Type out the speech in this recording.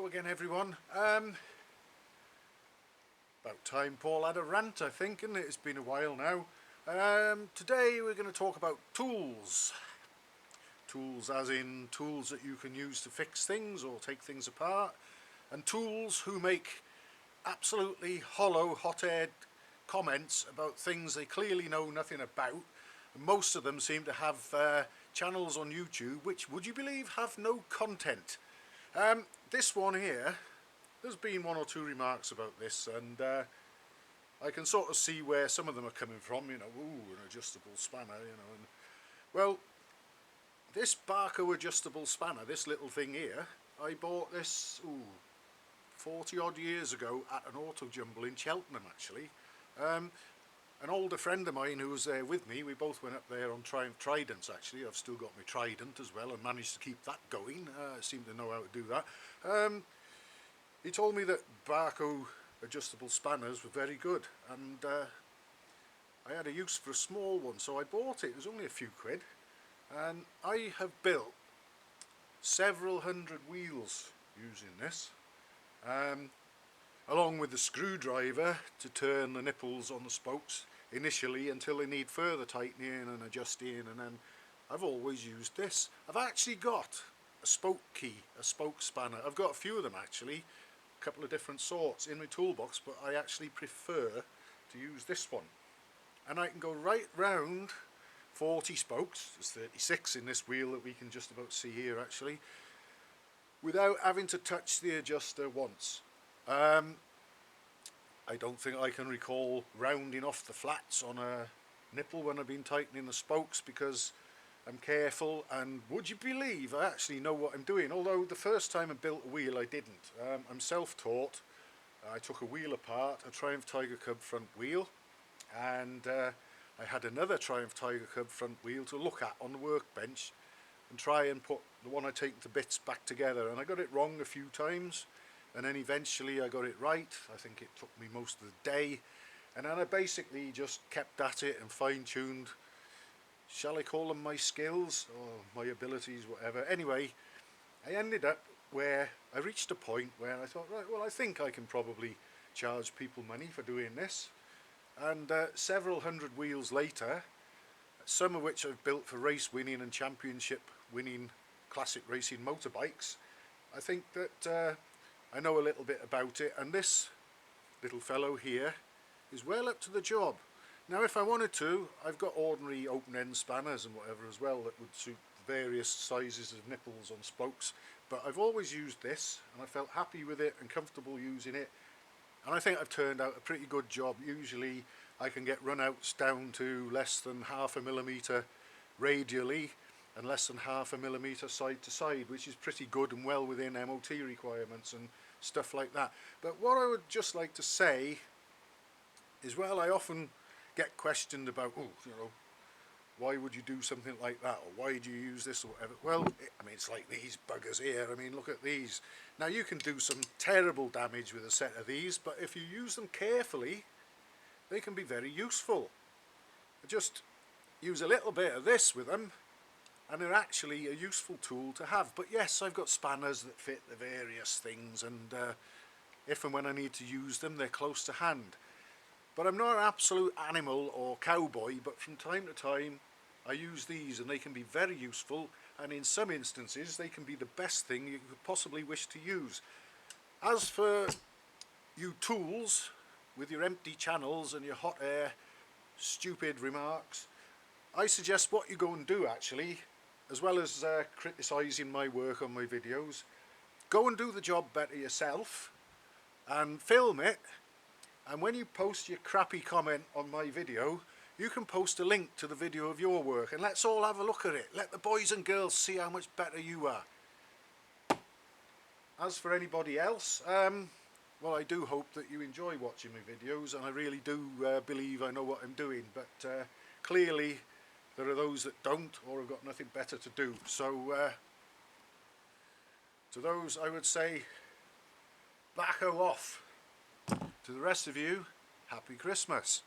Hello again everyone. About time Paul had a rant, I think, and it's been a while now. Today we're going to talk about tools. Tools as in tools that you can use to fix things or take things apart, and tools who make absolutely hollow, hot-air comments about things they clearly know nothing about. And most of them seem to have channels on YouTube which, would you believe, have no content. This one here, there's been one or two remarks about this, and I can sort of see where some of them are coming from. You know, ooh, an adjustable spanner, you know. And, well, this Barco adjustable spanner, this little thing here, I bought this 40 odd years ago at an auto jumble in Cheltenham, actually. An older friend of mine who was there with me, we both went up there on Tridents. Actually, I've still got my Trident as well and managed to keep that going. I seem to know how to do that. He told me that Barco adjustable spanners were very good, and I had a use for a small one, so I bought it. It was only a few quid, and I have built several hundred wheels using this, along with the screwdriver to turn the nipples on the spokes initially until they need further tightening and adjusting, and then I've always used this. I've actually got a spoke key, a spoke spanner. I've got a few of them actually, a couple of different sorts in my toolbox, but I actually prefer to use this one. And I can go right round 40 spokes, there's 36 in this wheel that we can just about see here actually, without having to touch the adjuster once. I don't think I can recall rounding off the flats on a nipple when I've been tightening the spokes, because I'm careful, and would you believe I actually know what I'm doing, although the first time I built a wheel I didn't. I'm self-taught. I took a wheel apart, a Triumph Tiger Cub front wheel, and I had another Triumph Tiger Cub front wheel to look at on the workbench and try and put the one I'd taken to bits back together, and I got it wrong a few times. And then eventually I got it right. I think it took me most of the day, and then I basically just kept at it and fine-tuned, shall I call them my skills or my abilities, whatever. Anyway, I ended up where I reached a point where I thought, right, well, I think I can probably charge people money for doing this. And several hundred wheels later, some of which I've built for race winning and championship winning classic racing motorbikes, I think that I know a little bit about it, and this little fellow here is well up to the job. Now, if I wanted to, I've got ordinary open-end spanners and whatever as well that would suit various sizes of nipples on spokes, but I've always used this and I felt happy with it and comfortable using it, and I think I've turned out a pretty good job. Usually I can get runouts down to less than 0.5 millimetre radially and less than 0.5 millimetre side to side, which is pretty good and well within MOT requirements and stuff like that. But what I would just like to say is, well, I often get questioned about, oh, you know, why would you do something like that, or why do you use this or whatever. Well, I mean, it's like these buggers here. I mean, look at these. Now, you can do some terrible damage with a set of these, but if you use them carefully, they can be very useful. Just use a little bit of this with them, and they're actually a useful tool to have. But yes, I've got spanners that fit the various things, and if and when I need to use them, they're close to hand. But I'm not an absolute animal or cowboy, but from time to time I use these, and they can be very useful, and in some instances they can be the best thing you could possibly wish to use. As for you tools with your empty channels and your hot air stupid remarks, I suggest what you go and do actually, as well as criticising my work on my videos, go and do the job better yourself and film it, and when you post your crappy comment on my video, you can post a link to the video of your work, and let's all have a look at it. Let the boys and girls see how much better you are. As for anybody else, well, I do hope that you enjoy watching my videos, and I really do believe I know what I'm doing, but clearly there are those that don't, or have got nothing better to do. So to those I would say, Barco off. To the rest of you, Happy Christmas.